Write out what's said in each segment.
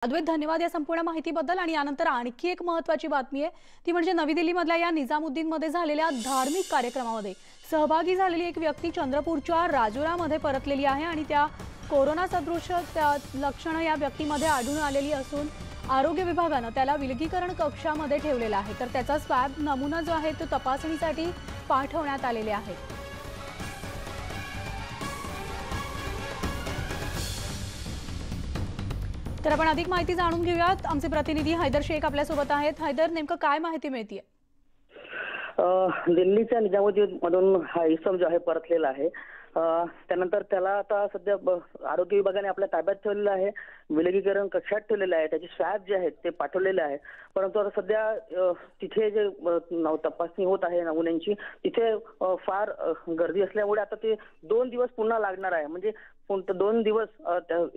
अद्वैत, धन्यवाद या संपूर्ण माहितीबद्दल। आणि यानंतर आणखी एक महत्त्वाची बातमी आहे, ती म्हणजे नवी दिल्लीमधल्या या निजामुद्दीनमध्ये झालेल्या धार्मिक कार्यक्रमामध्ये सहभागी झालेली एक व्यक्ती चंद्रपूरच्या राजुरामध्ये परतलेली आहे आणि त्या कोरोना सदृश लक्षणं या व्यक्तीमध्ये आढळून आलेली असून आरोग्य विभागानं त्याला विलगीकरण कक्षामध्ये ठेवलेला आहे। तर त्याचा स्वॅब नमुना जो आहे तो तपासणीसाठी पाठवण्यात आलेले आहे। तर आपण अधिक माहिती जाणून घेऊयात। आमचे प्रतिनिधी हैदर शेख आपल्या सोबत आहेत। हैदर, नेमकं काय माहिती मिळतेय? दिल्लीच्या निजामुद्दीन मधून हा इसम जो आहे परतलेला आहे। त्यानंतर त्याला आता सध्या आरोग्य विभागाने आपल्या ताब्यात ठेवलेलं आहे, विलगीकरण कक्षात ठेवलेलं आहे। त्याचे स्वॅब जे आहेत ते पाठवलेले आहे। परंतु आता सध्या तिथे जे तपासणी होत आहे नमुन्यांची, तिथे फार गर्दी असल्यामुळे आता ते 2 दिवस पुन्हा लागणार आहे। म्हणजे 2 दिवस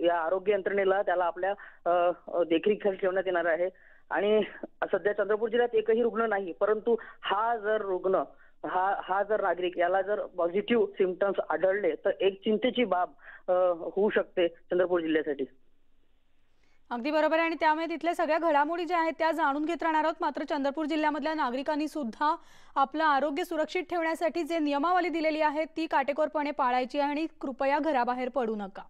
या आरोग्य यंत्रणेला त्याला आपल्या देखरेखीखाली ठेवण्यात येणार आहे। आणि सध्या चंद्रपूर जिल्ह्यात एकही रुग्ण नाही, परंतु हा जर नागरिक याला जर पॉझिटिव्ह सिम्पटम्स आढळले तर एक चिंतेची बाब होऊ शकते चंद्रपूर जिल्ह्यासाठी। अगदी बरोबर आहे। आणि त्यामुळे तिथल्या सगळ्या घडामोडी ज्या आहेत त्या जाणून घेत राहणार आहोत। मात्र चंद्रपूर जिल्ह्यामधल्या नागरिकांनी सुद्धा आपलं आरोग्य सुरक्षित ठेवण्यासाठी जे नियमावली दिलेली आहे ती काटेकोरपणे पाळायची आहे आणि कृपया घराबाहेर पडू नका।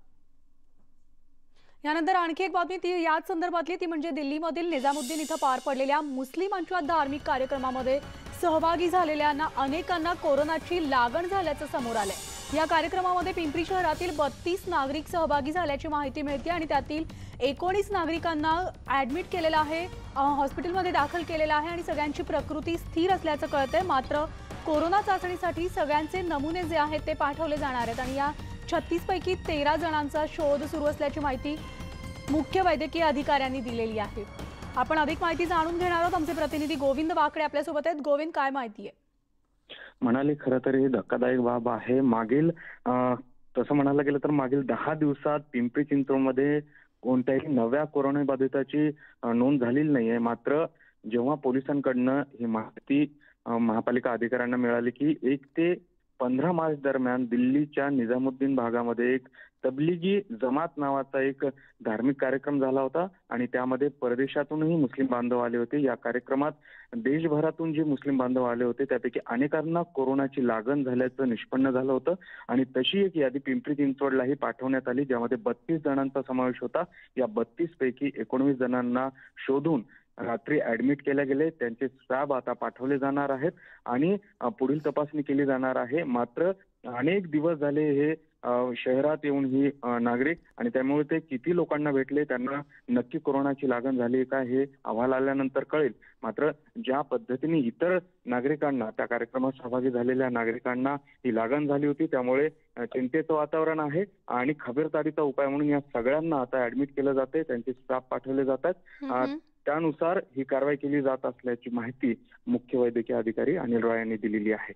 यानंतर आणखी एक बातमी ती याच संदर्भातली, ती म्हणजे दिल्लीमधील निजामुद्दीन इथं पार पडलेल्या मुस्लिमांच्या धार्मिक कार्यक्रमामध्ये सहभागी झालेल्यांना अनेकांना कोरोनाची लागण झाल्याचं समोर आलंय। या कार्यक्रमामध्ये पिंपरी शहरातील 32 नागरिक सहभागी झाल्याची माहिती मिळते आणि त्यातील 19 नागरिकांना ऍडमिट केलेलं आहे, हॉस्पिटलमध्ये दाखल केलेलं आहे आणि सगळ्यांची प्रकृती स्थिर असल्याचं कळतंय। मात्र कोरोना चाचणीसाठी सगळ्यांचे नमुने जे आहेत ते पाठवले जाणार आहेत आणि या 36 पैकी 13 जणांचा शोध सुरू असल्याची माहिती मुख्य वैद्यकीय अधिकाऱ्यांनी दिलेली आहे। आपण अधिक माहिती जाणून घेणार आहोत। आमचे प्रतिनिधी गोविंद वाकडे आपल्या सोबत आहेत। गोविंद, काय माहिती आहे? म्हणाले खरं तर ही धक्कादायक बाब आहे। तसं म्हणायला गेलं तर मागील 10 दिवसात पिंपरी चिंचवडमध्ये कोणत्याही नव्या कोरोना बाधिताची नोंद झालेली नाहीये। मात्र जेव्हा पोलिसांकडनं ही माहिती महापालिका अधिकाऱ्यांना मिळाली की 1 ते 15 मार्च दरम्यान दिल्लीच्या निजामुद्दीन भागामध्ये एक तबलिगी जमात नावाचा एक धार्मिक कार्यक्रम झाला होता आणि त्यामध्ये परदेशातूनही मुस्लिम बांधव आले होते। या कार्यक्रमात देशभरातून जे मुस्लिम बांधव आले होते त्यापैकी अनेकांना कोरोनाची लागण झाल्याचं निष्पन्न झालं होतं आणि तशी एक यादी पिंपरी चिंचवडलाही पाठवण्यात आली, ज्यामध्ये 32 जणांचा समावेश होता। या 32 पैकी 19 जणांना शोधून रात्री ऍडमिट केले गेले, त्यांचे स्वॅब आता पाठवले जाणार आहेत आणि पुढील तपासणी केली जाणार आहे। मात्र अनेक दिवस झाले हे शहरात येऊन ही नागरिक आणि त्यामुळे ते किती लोकांना भेटले, त्यांना नक्की कोरोनाची लागण झाली का हे अहवाल आल्यानंतर कळेल। मात्र ज्या पद्धतीने इतर नागरिकांना, त्या कार्यक्रमात सहभागी झालेल्या नागरिकांना ही लागण झाली होती, त्यामुळे चिंतेचं वातावरण आहे आणि खबरदारीचा उपाय म्हणून या सगळ्यांना आता ऍडमिट केलं जाते, त्यांचे स्टाफ पाठवले जातात। त्यानुसार ही कारवाई केली जात असल्याची माहिती मुख्य वैद्यकीय अधिकारी अनिल रॉय यांनी दिलेली आहे।